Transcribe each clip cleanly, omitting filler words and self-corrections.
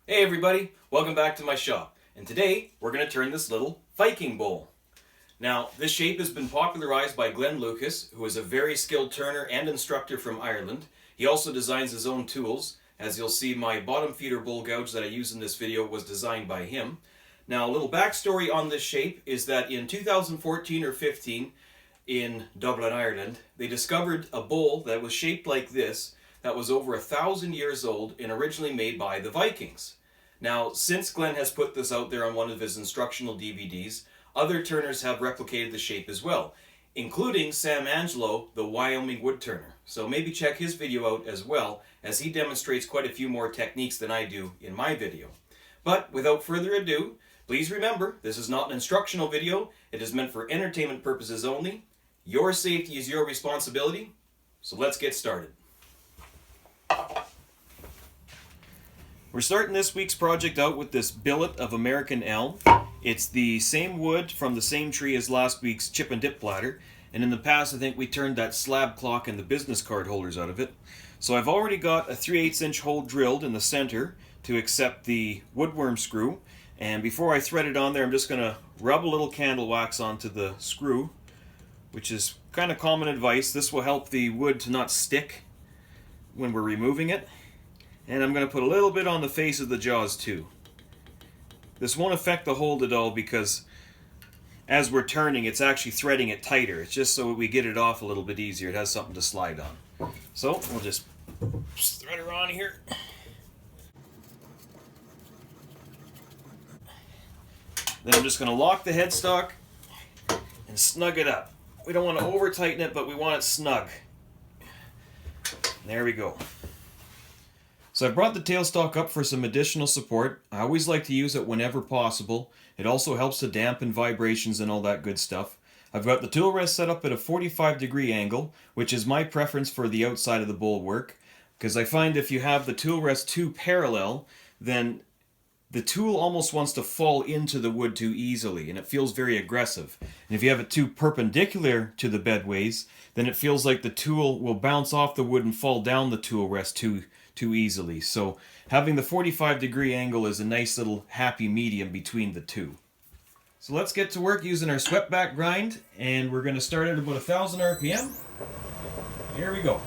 Hey everybody, welcome back to my shop. And today we're going to turn this little Viking Bowl. Now this shape has been popularized by Glen Lucas, who is a very skilled turner and instructor from Ireland. He also designs his own tools. As you'll see, my bottom feeder bowl gouge that I use in this video was designed by him. Now a little backstory on this shape is that in 2014 or 15 in Dublin, Ireland, they discovered a bowl that was shaped like this that was over 1,000 years old and originally made by the Vikings. Now, since Glenn has put this out there on one of his instructional DVDs, other turners have replicated the shape as well, including Sam Angelo, the Wyomingwoodturner. So maybe check his video out as well, as he demonstrates quite a few more techniques than I do in my video. But without further ado, please remember, this is not an instructional video. It is meant for entertainment purposes only. Your safety is your responsibility, so let's get started. We're starting this week's project out with this billet of American elm. It's the same wood from the same tree as last week's chip and dip bladder, and in the past I think we turned that slab clock and the business card holders out of it. So I've already got a 3/8 inch hole drilled in the center to accept the woodworm screw, and before I thread it on there I'm just going to rub a little candle wax onto the screw, which is kind of common advice. This will help the wood to not stick when we're removing it. And I'm going to put a little bit on the face of the jaws too. This won't affect the hold at all because as we're turning it's actually threading it tighter. It's just so we get it off a little bit easier. It has something to slide on. So we'll just thread her on here. Then I'm just going to lock the headstock and snug it up. We don't want to over tighten it, but we want it snug. There we go. So I brought the tailstock up for some additional support. I always like to use it whenever possible. It also helps to dampen vibrations and all that good stuff. I've got the tool rest set up at a 45-degree angle, which is my preference for the outside of the bowl work, because I find if you have the tool rest too parallel, then the tool almost wants to fall into the wood too easily, and it feels very aggressive. And if you have it too perpendicular to the bedways, then it feels like the tool will bounce off the wood and fall down the tool rest too easily. So having the 45-degree angle is a nice little happy medium between the two. So let's get to work using our swept back grind, and we're going to start at about 1,000 RPM. Here we go.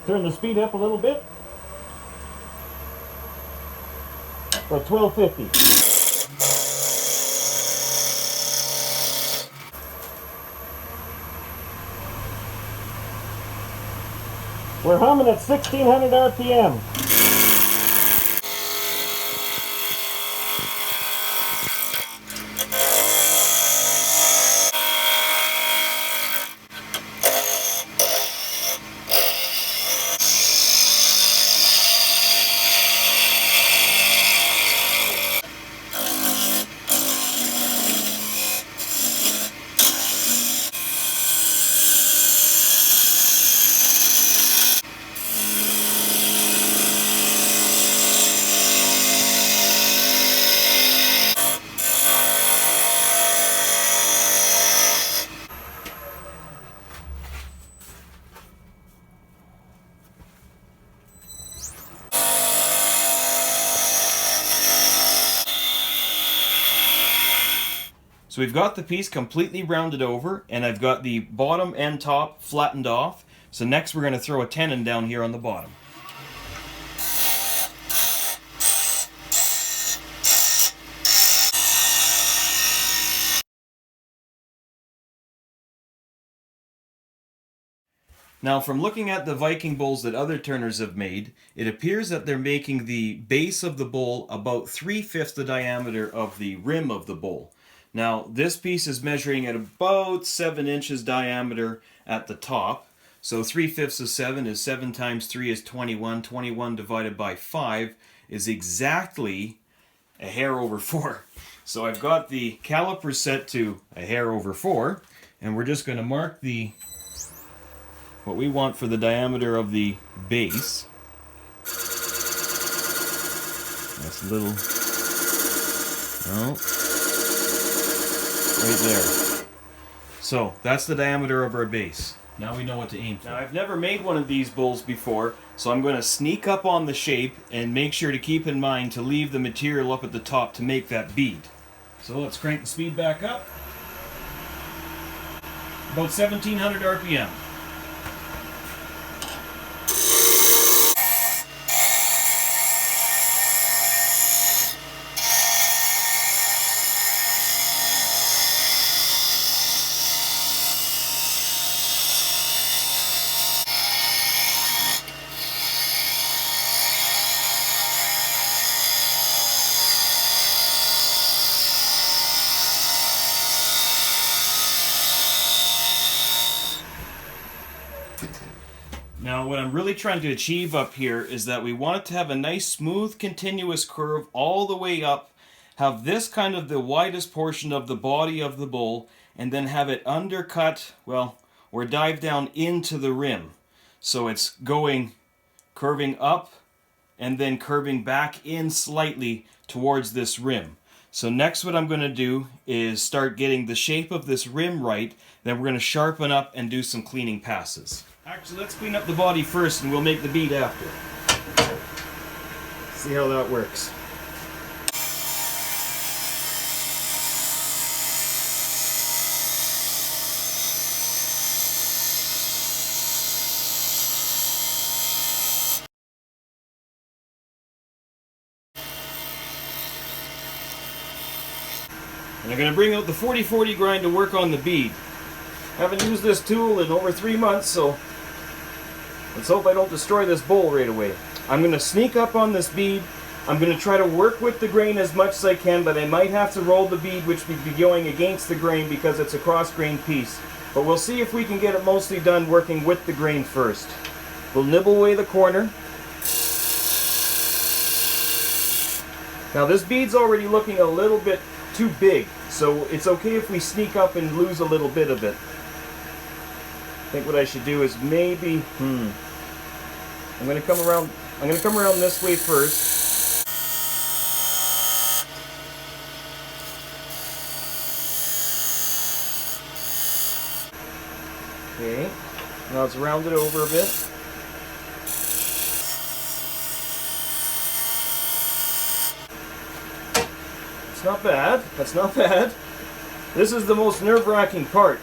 Turn the speed up a little bit. About 1250. We're humming at 1600 RPM. So we've got the piece completely rounded over, and I've got the bottom and top flattened off. So next we're going to throw a tenon down here on the bottom. Now, from looking at the Viking bowls that other turners have made, it appears that they're making the base of the bowl about 3/5 the diameter of the rim of the bowl. Now, this piece is measuring at about 7 inches diameter at the top. So 3/5 of 7 is 7 times 3 is 21. 21 divided by 5 is exactly a hair over 4. So I've got the caliper set to a hair over 4, and we're just going to mark what we want for the diameter of the base. That's a little, no, right there. So that's the diameter of our base. Now we know what to aim for. Now I've never made one of these bowls before, so I'm going to sneak up on the shape and make sure to keep in mind to leave the material up at the top to make that bead. So let's crank the speed back up. About 1700 RPM. Now what I'm really trying to achieve up here is that we want it to have a nice smooth continuous curve all the way up, have this kind of the widest portion of the body of the bowl, and then have it undercut, well, or dive down into the rim. So it's going, curving up, and then curving back in slightly towards this rim. So next what I'm going to do is start getting the shape of this rim right, then we're going to sharpen up and do some cleaning passes. Actually, let's clean up the body first and we'll make the bead after. See how that works. And I'm going to bring out the 40/40 grind to work on the bead. Haven't used this tool in over 3 months, so let's hope I don't destroy this bowl right away. I'm going to sneak up on this bead. I'm going to try to work with the grain as much as I can, but I might have to roll the bead, which would be going against the grain because it's a cross-grain piece. But we'll see if we can get it mostly done working with the grain first. We'll nibble away the corner. Now this bead's already looking a little bit too big, so it's okay if we sneak up and lose a little bit of it. I think what I should do is maybe, I'm going to come around this way first. Okay, now let's round it over a bit. That's not bad, that's not bad. This is the most nerve-wracking part,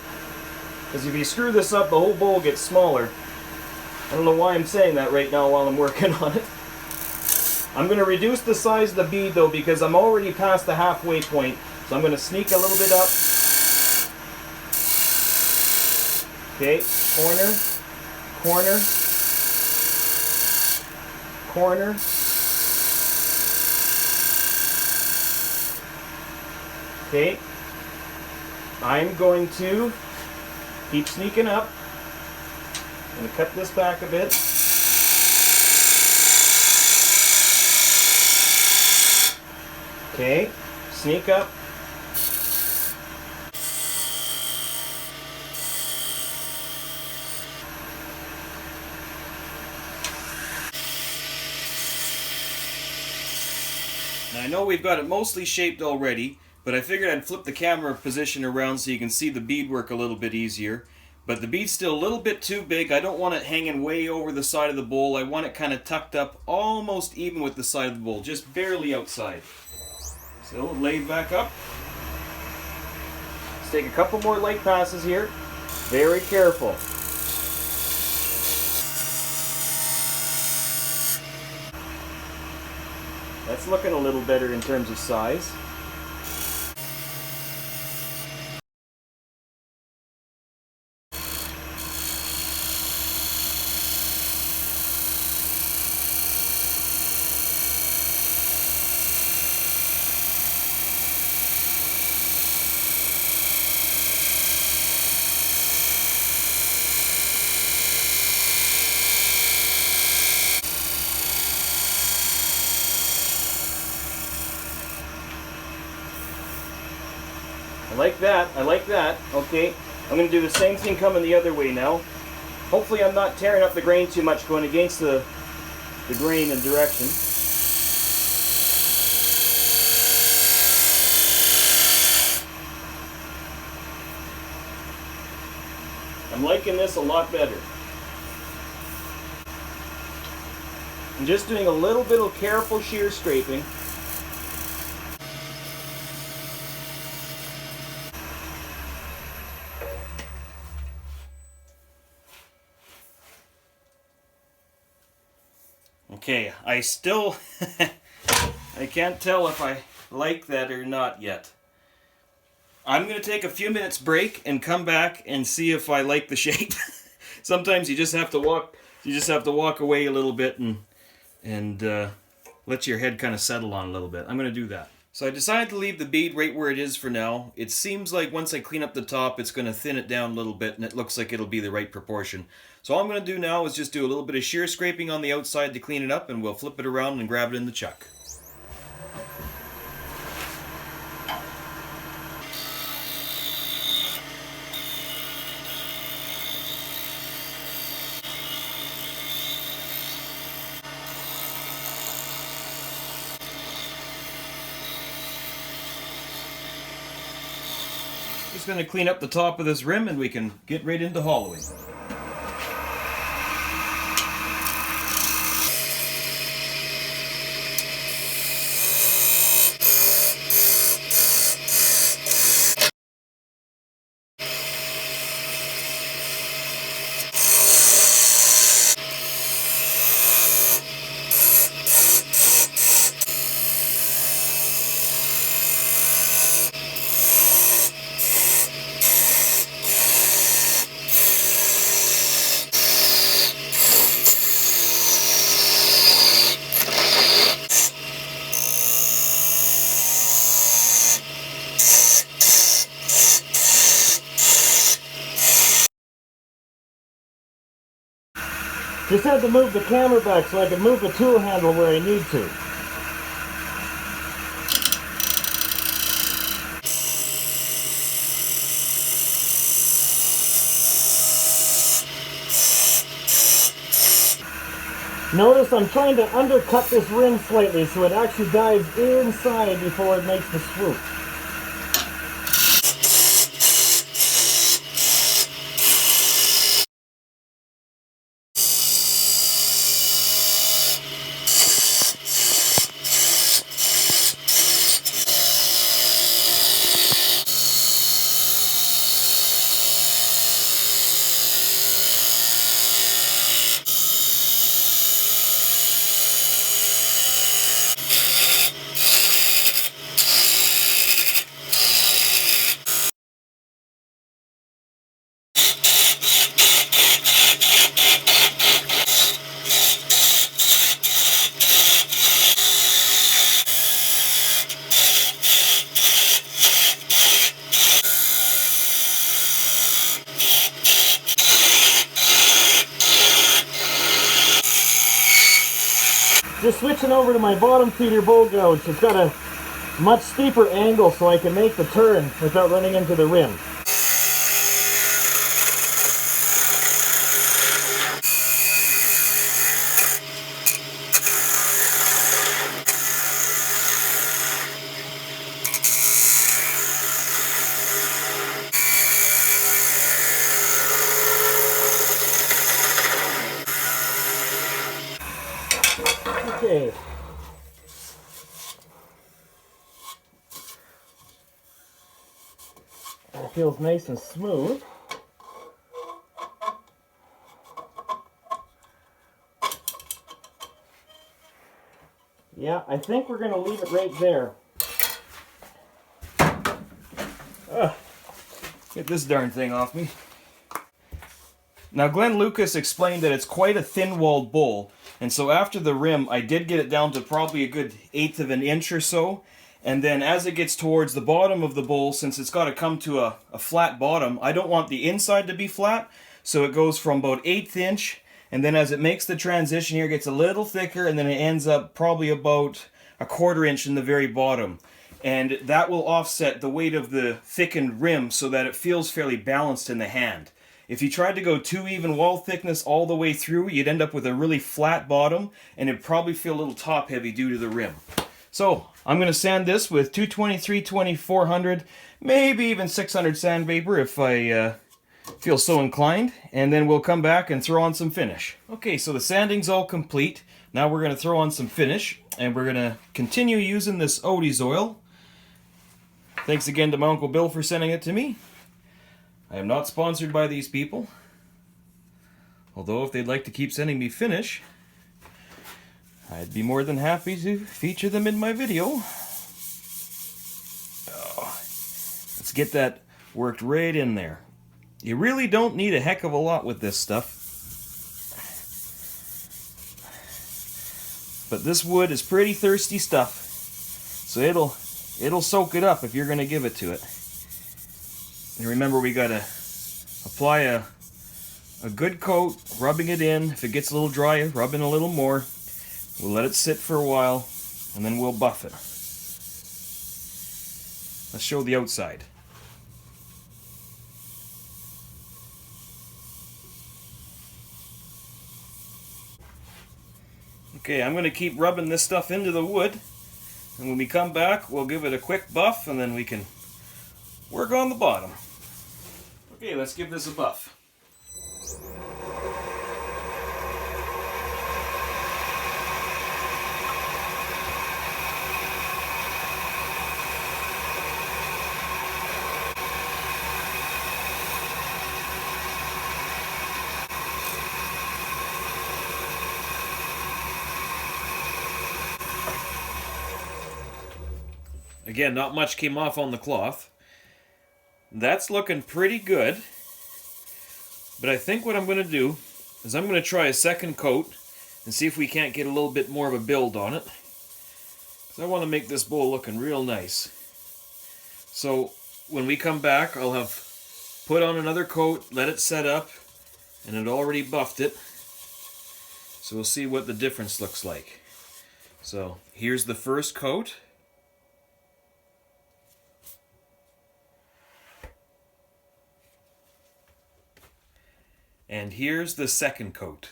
because if you screw this up, the whole bowl gets smaller. I don't know why I'm saying that right now while I'm working on it. I'm going to reduce the size of the bead though, because I'm already past the halfway point. So I'm going to sneak a little bit up. Okay, corner, corner, corner. Okay, I'm going to keep sneaking up. I'm going to cut this back a bit. Okay, sneak up. Now I know we've got it mostly shaped already, but I figured I'd flip the camera position around so you can see the beadwork a little bit easier. But the bead's still a little bit too big. I don't want it hanging way over the side of the bowl. I want it kind of tucked up almost even with the side of the bowl, just barely outside. So lay back up. Let's take a couple more light passes here. Very careful. That's looking a little better in terms of size. I like that, I like that. Okay, I'm going to do the same thing coming the other way now. Hopefully I'm not tearing up the grain too much going against the the grain and direction. I'm liking this a lot better. I'm just doing a little bit of careful shear scraping. Okay, I still, I can't tell if I like that or not yet. I'm going to take a few minutes break and come back and see if I like the shape. Sometimes you just have to walk away a little bit and let your head kind of settle on a little bit. I'm going to do that. So I decided to leave the bead right where it is for now. It seems like once I clean up the top, it's going to thin it down a little bit, and it looks like it'll be the right proportion. So all I'm going to do now is just do a little bit of shear scraping on the outside to clean it up, and we'll flip it around and grab it in the chuck. Just going to clean up the top of this rim and we can get right into hollowing. Just had to move the camera back so I can move the tool handle where I need to. Notice I'm trying to undercut this rim slightly so it actually dives inside before it makes the swoop. Just switching over to my bottom feeder bow gouge. It's got a much steeper angle so I can make the turn without running into the rim. Okay. That feels nice and smooth. Yeah, I think we're going to leave it right there. Get this darn thing off me. Now Glen Lucas explained that it's quite a thin-walled bowl, and so after the rim I did get it down to probably a good 1/8 of an inch or so, and then as it gets towards the bottom of the bowl, since it's got to come to a flat bottom, I don't want the inside to be flat, so it goes from about 1/8 inch, and then as it makes the transition here, it gets a little thicker, and then it ends up probably about 1/4 inch in the very bottom. And that will offset the weight of the thickened rim so that it feels fairly balanced in the hand. If you tried to go too even wall thickness all the way through, you'd end up with a really flat bottom, and it'd probably feel a little top heavy due to the rim. So I'm going to sand this with 220, 320, 400, maybe even 600 sandpaper if I feel so inclined, and then we'll come back and throw on some finish. Okay, so the sanding's all complete. Now we're going to throw on some finish, and we're going to continue using this Odie's oil. Thanks again to my Uncle Bill for sending it to me. I am not sponsored by these people, although if they'd like to keep sending me finish, I'd be more than happy to feature them in my video. Oh, let's get that worked right in there. You really don't need a heck of a lot with this stuff. But this wood is pretty thirsty stuff, so it'll soak it up if you're going to give it to it. And remember, we got to apply a good coat, rubbing it in. If it gets a little dry, rub in a little more. We'll let it sit for a while, and then we'll buff it. Let's show the outside. Okay, I'm going to keep rubbing this stuff into the wood, and when we come back, we'll give it a quick buff, and then we can work on the bottom. Okay, let's give this a buff. Again, not much came off on the cloth. That's looking pretty good. But I think what I'm going to do is I'm going to try a second coat and see if we can't get a little bit more of a build on it. Because I want to make this bowl looking real nice. So when we come back, I'll have put on another coat, let it set up, and it already buffed it. So we'll see what the difference looks like. So here's the first coat. And here's the second coat.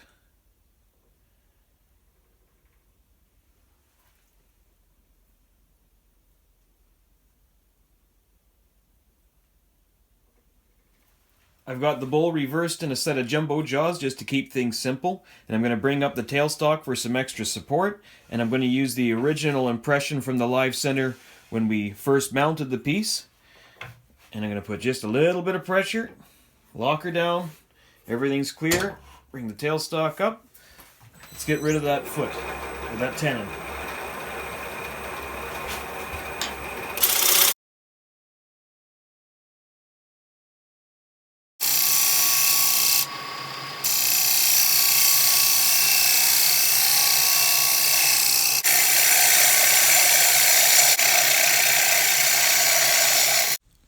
I've got the bowl reversed in a set of jumbo jaws just to keep things simple. And I'm going to bring up the tailstock for some extra support. And I'm going to use the original impression from the live center when we first mounted the piece. And I'm going to put just a little bit of pressure, lock her down. Everything's clear. Bring the tailstock up. Let's get rid of that foot, or that tenon.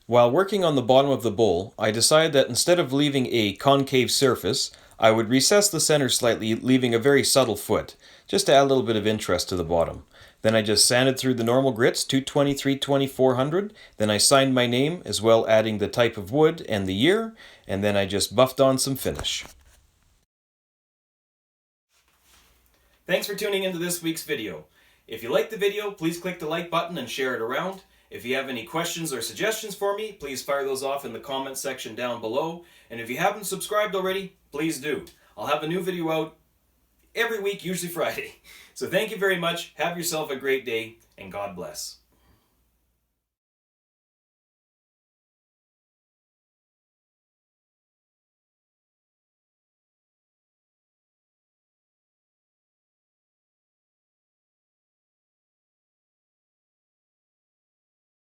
While working on the bottom of the bowl, I decided that instead of leaving a concave surface, I would recess the center slightly, leaving a very subtle foot, just to add a little bit of interest to the bottom. Then I just sanded through the normal grits, 220, 320, 400. Then I signed my name, as well adding the type of wood and the year, and then I just buffed on some finish. Thanks for tuning into this week's video. If you liked the video, please click the like button and share it around. If you have any questions or suggestions for me, please fire those off in the comment section down below. And if you haven't subscribed already, please do. I'll have a new video out every week, usually Friday. So thank you very much, have yourself a great day, and God bless.